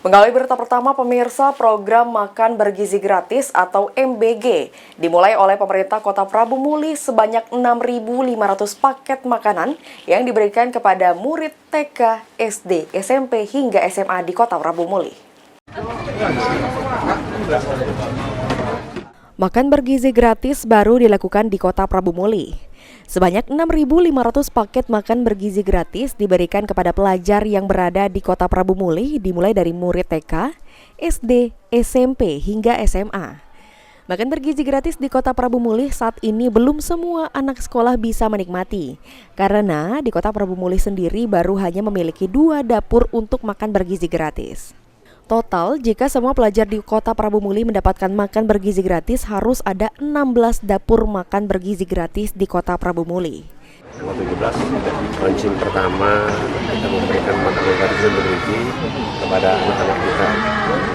Mengawali berita pertama, pemirsa, program Makan Bergizi Gratis atau MBG dimulai oleh pemerintah Kota Prabu Muli sebanyak 6.500 paket makanan yang diberikan kepada murid TK, SD, SMP hingga SMA di Kota Prabu Muli. Makan bergizi gratis baru dilakukan di Kota Prabu Muli. Sebanyak 6.500 paket makan bergizi gratis diberikan kepada pelajar yang berada di Kota Prabu Muli dimulai dari murid TK, SD, SMP hingga SMA. Makan bergizi gratis di Kota Prabu Muli saat ini belum semua anak sekolah bisa menikmati. Karena di Kota Prabu Muli sendiri baru hanya memiliki 2 dapur untuk makan bergizi gratis. Total, jika semua pelajar di Kota Prabu Muli mendapatkan makan bergizi gratis, harus ada 16 dapur makan bergizi gratis di Kota Prabu Muli. Tanggal 17, launching pertama kita memberikan makanan gratis dan bergizi kepada anak-anak kita.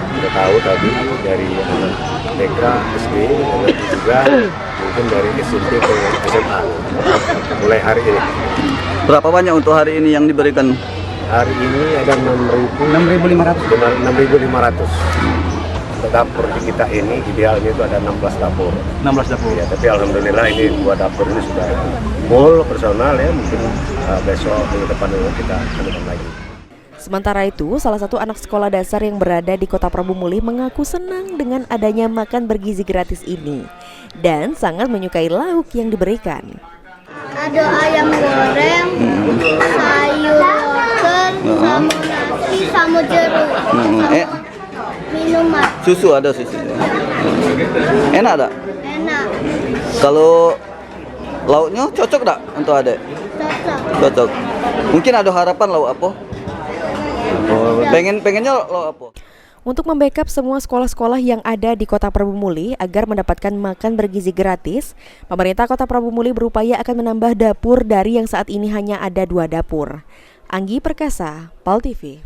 Kita tahu tadi dari anak TK, SD, dan juga mungkin dari SMP ke SMA. Mulai hari ini. Berapa banyak untuk hari ini yang diberikan? Hari ini ada 6.500. Untuk dapur di kita ini idealnya itu ada 16 dapur. 16 dapur. Ya, tapi alhamdulillah ini 2 dapur ini sudah full personal ya. Mungkin besok minggu depan kita akan lagi. Sementara itu, salah satu anak sekolah dasar yang berada di Kota Prabu Muli mengaku senang dengan adanya makan bergizi gratis ini dan sangat menyukai lauk yang diberikan. Ada ayam goreng, sayur wortel, sama nasi, sama jeruk, sama minuman. Susu ada susu. Enak tak? Enak. Kalau lauknya cocok tak untuk adek? Cocok. Cocok. Mungkin ada harapan lauk apa? Pengennya lauk apa? Untuk membackup semua sekolah-sekolah yang ada di Kota Prabu Muli agar mendapatkan makan bergizi gratis, pemerintah Kota Prabu Muli berupaya akan menambah dapur dari yang saat ini hanya ada 2 dapur. Anggi Perkasa, PAL TV.